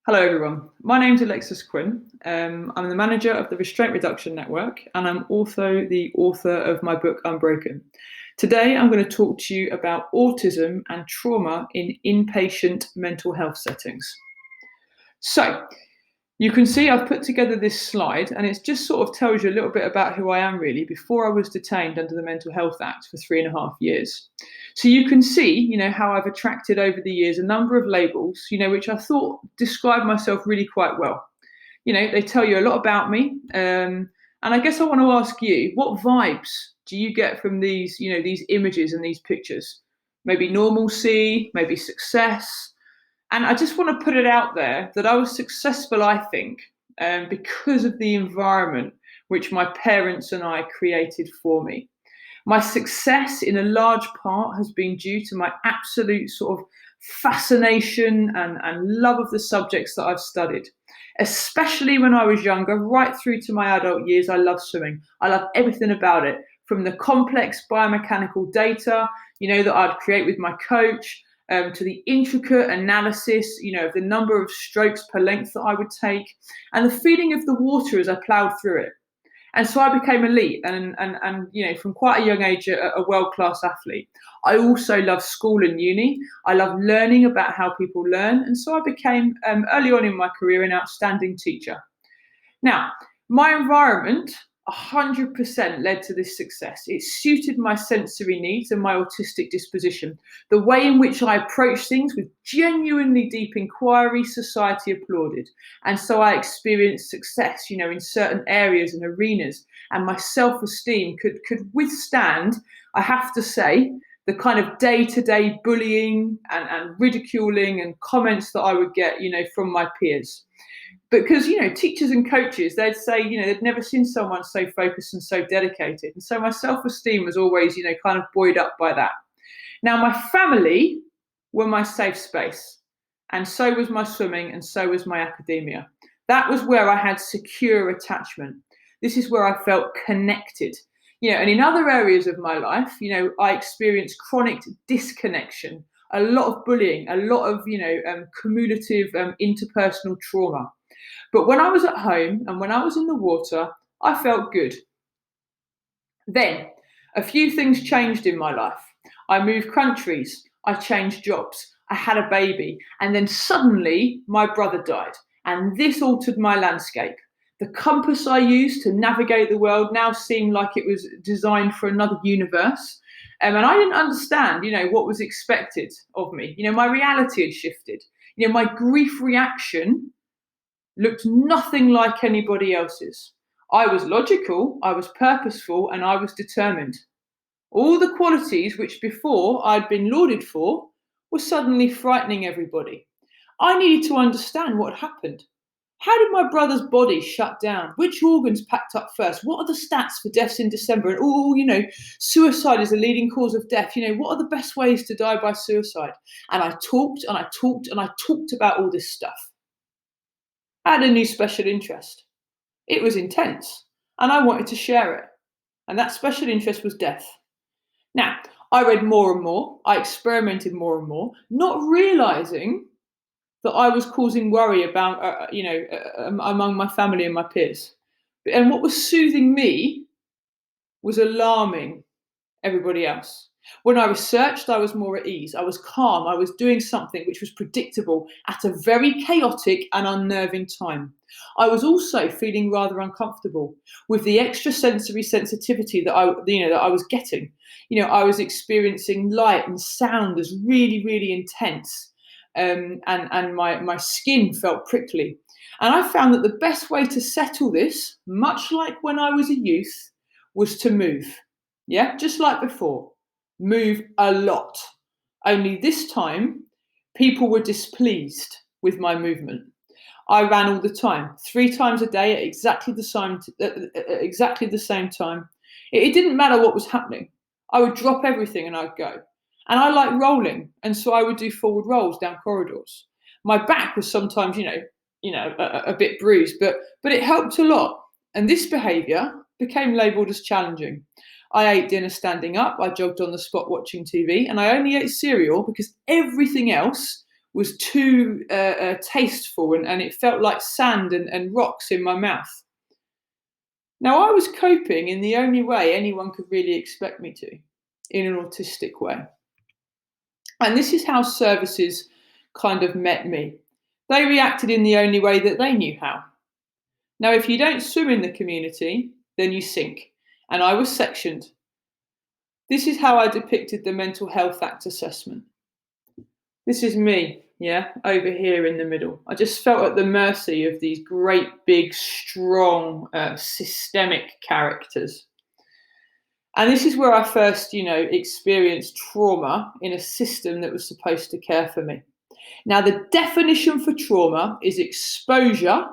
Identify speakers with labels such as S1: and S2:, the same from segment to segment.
S1: Hello, everyone. My name's Alexis Quinn. I'm the manager of the Restraint Reduction Network, and I'm also the author of my book, Unbroken. Today, I'm going to talk to you about autism and trauma in inpatient mental health settings. So, you can see I've put together this slide, and it just sort of tells you a little bit about who I am really before I was detained under the Mental Health Act for 3.5 years. So you can see, how I've attracted over the years a number of labels, which I thought describe myself really quite well. They tell you a lot about me. And I guess I want to ask you, what vibes do you get from these images and these pictures? Maybe normalcy, maybe success. And I just want to put it out there that I was successful, I think, because of the environment which my parents and I created for me. My success, in a large part, has been due to my absolute sort of fascination and love of the subjects that I've studied. Especially when I was younger, right through to my adult years, I love swimming. I love everything about it, from the complex biomechanical data, that I'd create with my coach, to the intricate analysis, of the number of strokes per length that I would take, and the feeling of the water as I ploughed through it. And so I became elite and from quite a young age, a world-class athlete. I also love school and uni. I love learning about how people learn. And so I became, early on in my career, an outstanding teacher. Now, my environment 100% led to this success. It suited my sensory needs and my autistic disposition. The way in which I approached things with genuinely deep inquiry, society applauded. And so I experienced success, in certain areas and arenas. And my self-esteem could withstand, I have to say, the kind of day-to-day bullying and ridiculing and comments that I would get, from my peers. Because, teachers and coaches, they'd say, they'd never seen someone so focused and so dedicated. And so my self-esteem was always, kind of buoyed up by that. Now, my family were my safe space. And so was my swimming, and so was my academia. That was where I had secure attachment. This is where I felt connected. And in other areas of my life, I experienced chronic disconnection, a lot of bullying, a lot of, cumulative interpersonal trauma. But when I was at home and when I was in the water, I felt good. Then a few things changed in my life. I moved countries, I changed jobs, I had a baby, and then suddenly my brother died. And this altered my landscape. The compass I used to navigate the world now seemed like it was designed for another universe. And I didn't understand, what was expected of me. My reality had shifted. My grief reaction looked nothing like anybody else's. I was logical, I was purposeful, and I was determined. All the qualities which before I'd been lauded for were suddenly frightening everybody. I needed to understand what happened. How did my brother's body shut down? Which organs packed up first? What are the stats for deaths in December? And suicide is a leading cause of death. What are the best ways to die by suicide? And I talked and I talked and I talked about all this stuff. I had a new special interest. It was intense, and I wanted to share it. And that special interest was death. Now, I read more and more, I experimented more and more, not realizing that I was causing worry about, among my family and my peers. And what was soothing me was alarming everybody else. When I researched, I was more at ease. I was calm. I was doing something which was predictable at a very chaotic and unnerving time. I was also feeling rather uncomfortable with the extrasensory sensitivity that I was getting. I was experiencing light and sound as really, really intense, and my skin felt prickly. And I found that the best way to settle this, much like when I was a youth, was to move. Yeah, just like before. Move a lot. Only this time, people were displeased with my movement. I ran all the time, 3 times a day at exactly the same time. It didn't matter what was happening. I would drop everything and I'd go. And I like rolling, and so I would do forward rolls down corridors. My back was sometimes, a bit bruised, but it helped a lot. And this behaviour became labelled as challenging. I ate dinner standing up, I jogged on the spot watching TV, and I only ate cereal because everything else was too tasteful, and it felt like sand and rocks in my mouth. Now, I was coping in the only way anyone could really expect me to, in an autistic way. And this is how services kind of met me. They reacted in the only way that they knew how. Now, if you don't swim in the community, then you sink. And I was sectioned. This is how I depicted the Mental Health Act assessment. This is me, over here in the middle. I just felt at the mercy of these great, big, strong, systemic characters. And this is where I first, experienced trauma in a system that was supposed to care for me. Now, the definition for trauma is exposure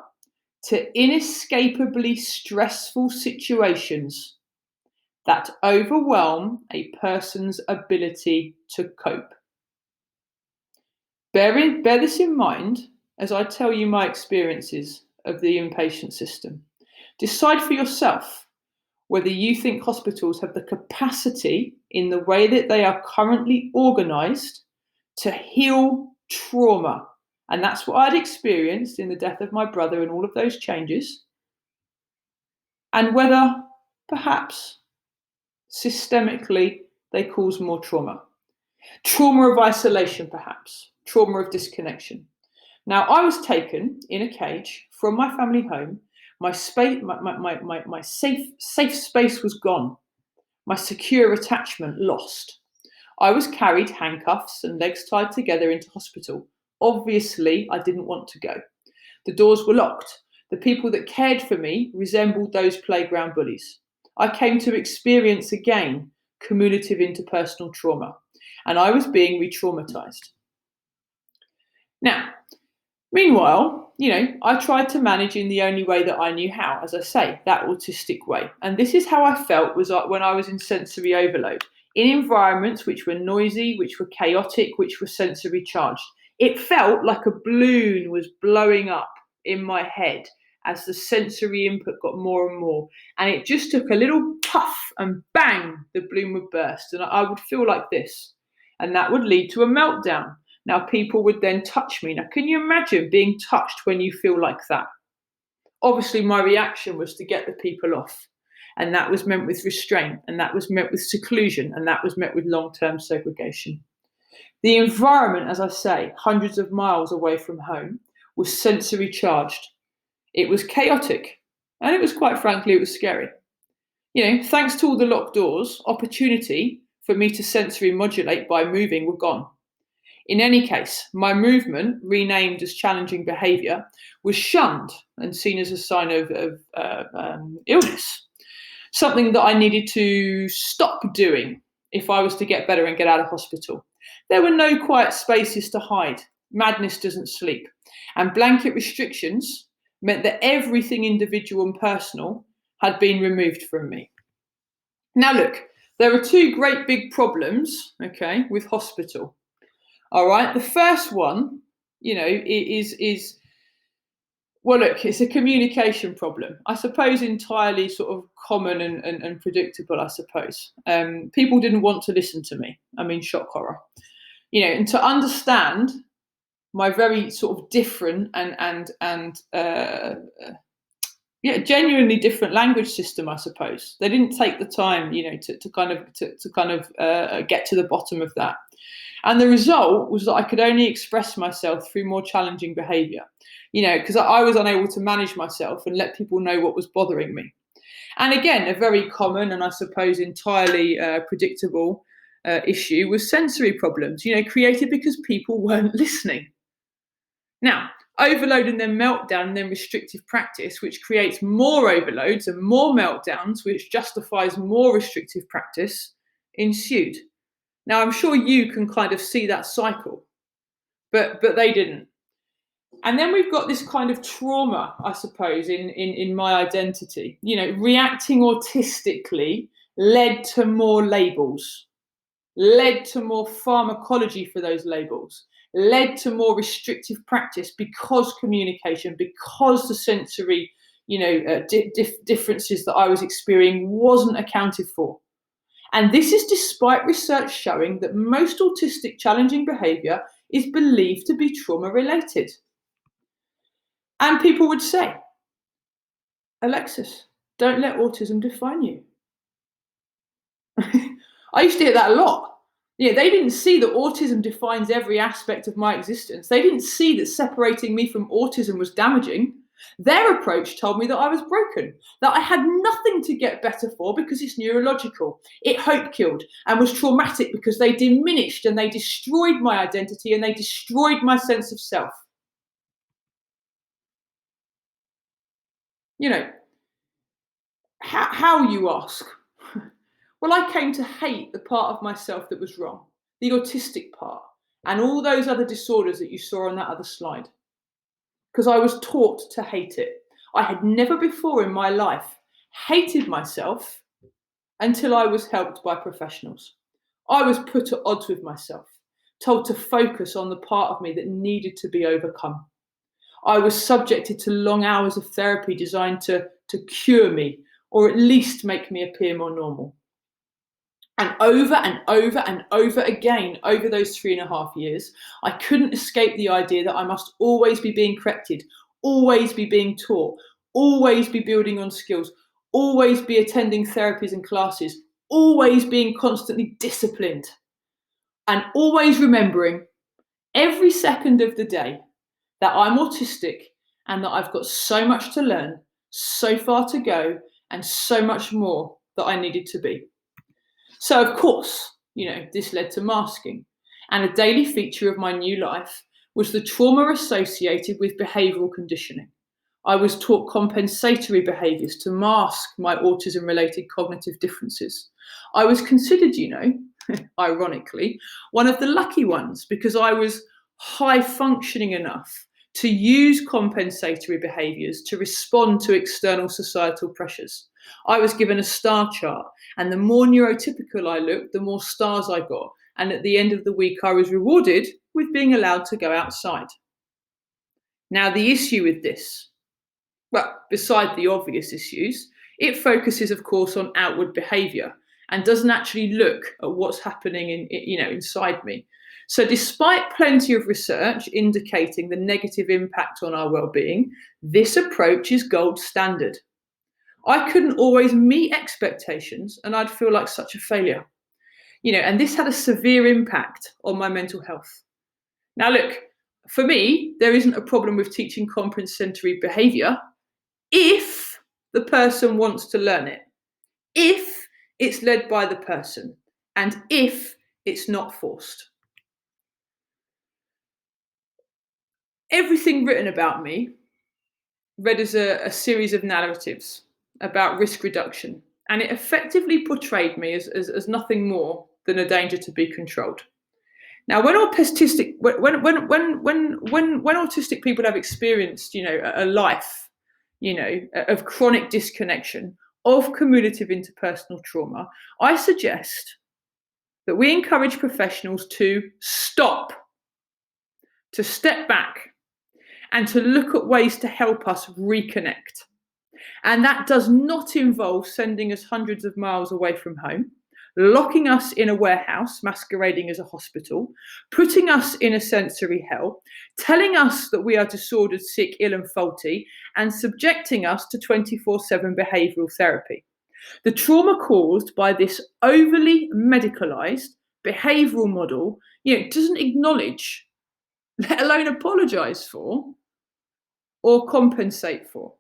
S1: to inescapably stressful situations that overwhelm a person's ability to cope. Bear this in mind as I tell you my experiences of the inpatient system. Decide for yourself whether you think hospitals have the capacity in the way that they are currently organised to heal trauma. And that's what I'd experienced in the death of my brother and all of those changes. And whether perhaps systemically they cause more trauma. Trauma of isolation, perhaps. Trauma of disconnection. Now, I was taken in a cage from my family home. My space, my safe space was gone. My secure attachment lost. I was carried handcuffs and legs tied together into hospital. Obviously, I didn't want to go. The doors were locked. The people that cared for me resembled those playground bullies. I came to experience again cumulative interpersonal trauma, and I was being re-traumatized. Now, meanwhile, I tried to manage in the only way that I knew how, as I say, that autistic way. And this is how I felt when I was in sensory overload, in environments which were noisy, which were chaotic, which were sensory charged. It felt like a balloon was blowing up in my head as the sensory input got more and more. And it just took a little puff and bang, the balloon would burst. And I would feel like this. And that would lead to a meltdown. Now, people would then touch me. Now, can you imagine being touched when you feel like that? Obviously, my reaction was to get the people off. And that was met with restraint. And that was met with seclusion. And that was met with long-term segregation. The environment, as I say, hundreds of miles away from home, was sensory charged. It was chaotic. And it was, quite frankly, it was scary. Thanks to all the locked doors, opportunity for me to sensory modulate by moving were gone. In any case, my movement, renamed as challenging behaviour, was shunned and seen as a sign of illness, something that I needed to stop doing if I was to get better and get out of hospital. There were no quiet spaces to hide. Madness doesn't sleep. And blanket restrictions meant that everything individual and personal had been removed from me. Now look, there are two great big problems, with hospital. All right, the first one, it's a communication problem. I suppose entirely sort of common and predictable, I suppose. People didn't want to listen to me. I mean, shock horror. And to understand my very sort of different and genuinely different language system, I suppose. They didn't take the time, to kind of get to the bottom of that. And the result was that I could only express myself through more challenging behaviour, because I was unable to manage myself and let people know what was bothering me. And again, a very common and I suppose entirely predictable issue was sensory problems, created because people weren't listening. Now, overload and then meltdown and then restrictive practice, which creates more overloads and more meltdowns, which justifies more restrictive practice, ensued. Now, I'm sure you can kind of see that cycle, but they didn't. And then we've got this kind of trauma, I suppose, in my identity. Reacting autistically led to more labels, led to more pharmacology for those labels, led to more restrictive practice because communication, because the sensory, differences that I was experiencing wasn't accounted for. And this is despite research showing that most autistic challenging behaviour is believed to be trauma related. And people would say, Alexis, don't let autism define you. I used to hear that a lot. Yeah, they didn't see that autism defines every aspect of my existence. They didn't see that separating me from autism was damaging. Their approach told me that I was broken, that I had nothing to get better for because it's neurological. It hope killed and was traumatic because they diminished and they destroyed my identity and they destroyed my sense of self. You know, how you ask? Well, I came to hate the part of myself that was wrong, the autistic part, and all those other disorders that you saw on that other slide, because I was taught to hate it. I had never before in my life hated myself until I was helped by professionals. I was put at odds with myself, told to focus on the part of me that needed to be overcome. I was subjected to long hours of therapy designed to cure me, or at least make me appear more normal. And over and over and over again, over those 3.5 years, I couldn't escape the idea that I must always be being corrected, always be being taught, always be building on skills, always be attending therapies and classes, always being constantly disciplined, and always remembering every second of the day that I'm autistic and that I've got so much to learn, so far to go, and so much more that I needed to be. So, of course, this led to masking. And a daily feature of my new life was the trauma associated with behavioural conditioning. I was taught compensatory behaviours to mask my autism-related cognitive differences. I was considered, ironically, one of the lucky ones because I was high functioning enough to use compensatory behaviours to respond to external societal pressures. I was given a star chart, and the more neurotypical I looked, the more stars I got. And at the end of the week, I was rewarded with being allowed to go outside. Now, the issue with this, well, beside the obvious issues, it focuses, of course, on outward behaviour and doesn't actually look at what's happening inside me. So despite plenty of research indicating the negative impact on our well-being, this approach is gold standard. I couldn't always meet expectations and I'd feel like such a failure. And this had a severe impact on my mental health. Now, look, for me, there isn't a problem with teaching compensatory behaviour if the person wants to learn it, if it's led by the person, and if it's not forced. Everything written about me read as a series of narratives about risk reduction, and it effectively portrayed me as nothing more than a danger to be controlled. Now, when autistic people have experienced, a life, of chronic disconnection, of cumulative interpersonal trauma, I suggest that we encourage professionals to stop, to step back, and to look at ways to help us reconnect. And that does not involve sending us hundreds of miles away from home, locking us in a warehouse masquerading as a hospital, putting us in a sensory hell, telling us that we are disordered, sick, ill and faulty, and subjecting us to 24/7 behavioural therapy. The trauma caused by this overly medicalised behavioural model, doesn't acknowledge, let alone apologise for, or compensate for.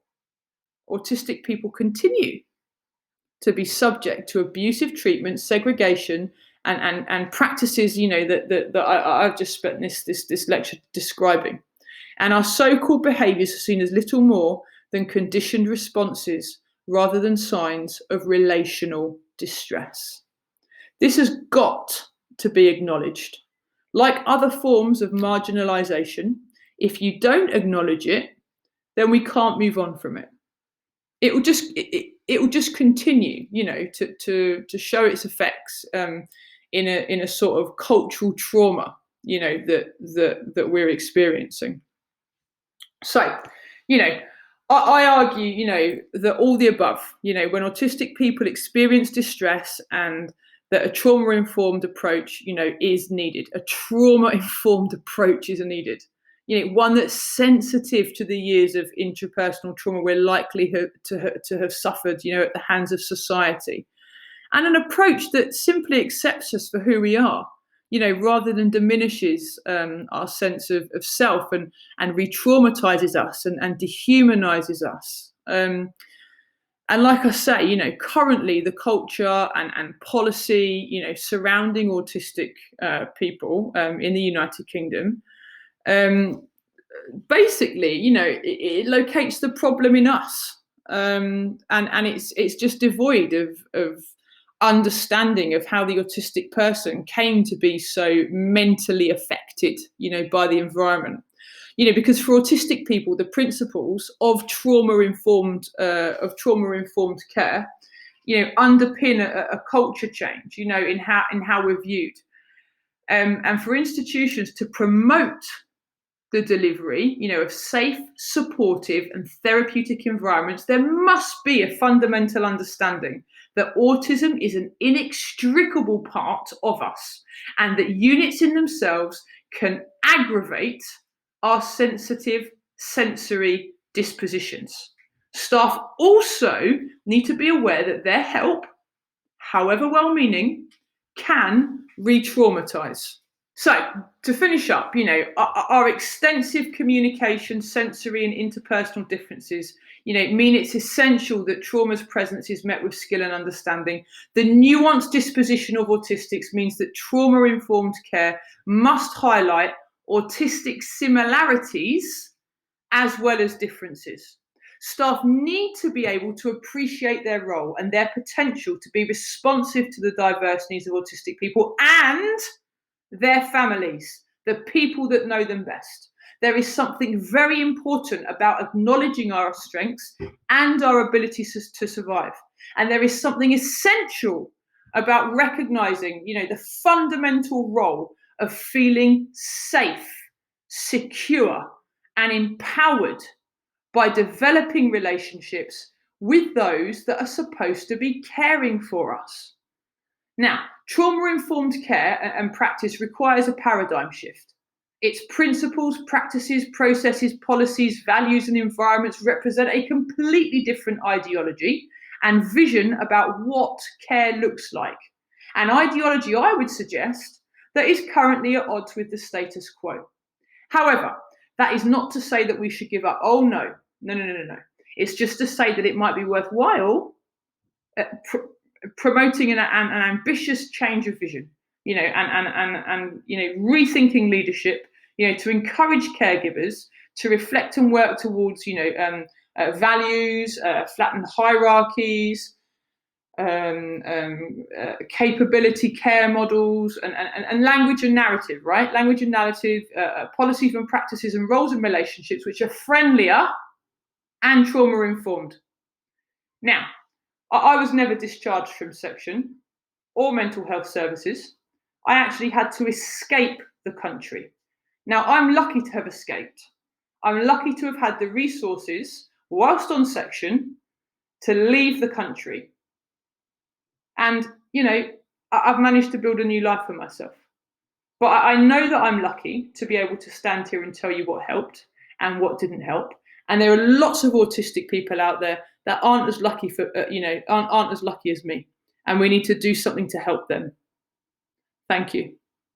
S1: Autistic people continue to be subject to abusive treatment, segregation, and practices, that I've just spent this lecture describing. And our so-called behaviours are seen as little more than conditioned responses rather than signs of relational distress. This has got to be acknowledged. Like other forms of marginalisation, if you don't acknowledge it, then we can't move on from it. It will just continue, to show its effects in a sort of cultural trauma, that we're experiencing. So, I argue, that all the above, when autistic people experience distress and that a trauma-informed approach, is needed. A trauma-informed approach is needed. One that's sensitive to the years of interpersonal trauma we're likely to have suffered, at the hands of society. And an approach that simply accepts us for who we are, rather than diminishes our sense of self and re-traumatizes us and dehumanizes us. And like I say, currently the culture and policy, surrounding autistic people in the United Kingdom, basically, it locates the problem in us, and it's just devoid of understanding of how the autistic person came to be so mentally affected, by the environment. Because for autistic people, the principles of trauma-informed care, underpin a culture change, in how we're viewed, and for institutions to promote the delivery, of safe, supportive, and therapeutic environments, there must be a fundamental understanding that autism is an inextricable part of us, and that units in themselves can aggravate our sensitive sensory dispositions. Staff also need to be aware that their help, however well-meaning, can re-traumatize. So, to finish up, our extensive communication, sensory and interpersonal differences, mean it's essential that trauma's presence is met with skill and understanding. The nuanced disposition of autistics means that trauma-informed care must highlight autistic similarities as well as differences. Staff need to be able to appreciate their role and their potential to be responsive to the diverse needs of autistic people and their families, the people that know them best. There is something very important about acknowledging our strengths and our abilities to survive. And there is something essential about recognizing, the fundamental role of feeling safe, secure, and empowered by developing relationships with those that are supposed to be caring for us. Now, trauma-informed care and practice requires a paradigm shift. Its principles, practices, processes, policies, values, and environments represent a completely different ideology and vision about what care looks like. An ideology, I would suggest, that is currently at odds with the status quo. However, that is not to say that we should give up. Oh, no. It's just to say that it might be worthwhile promoting an ambitious change of vision, and rethinking leadership, to encourage caregivers to reflect and work towards, values, flattened hierarchies, capability care models, and language and narrative, right? Language and narrative, policies and practices and roles and relationships which are friendlier and trauma-informed. Now, I was never discharged from section or mental health services. I actually had to escape the country. Now, I'm lucky to have escaped. I'm lucky to have had the resources, whilst on section, to leave the country. And, I've managed to build a new life for myself. But I know that I'm lucky to be able to stand here and tell you what helped and what didn't help. And there are lots of autistic people out there that aren't as lucky aren't as lucky as me. And we need to do something to help them. Thank you.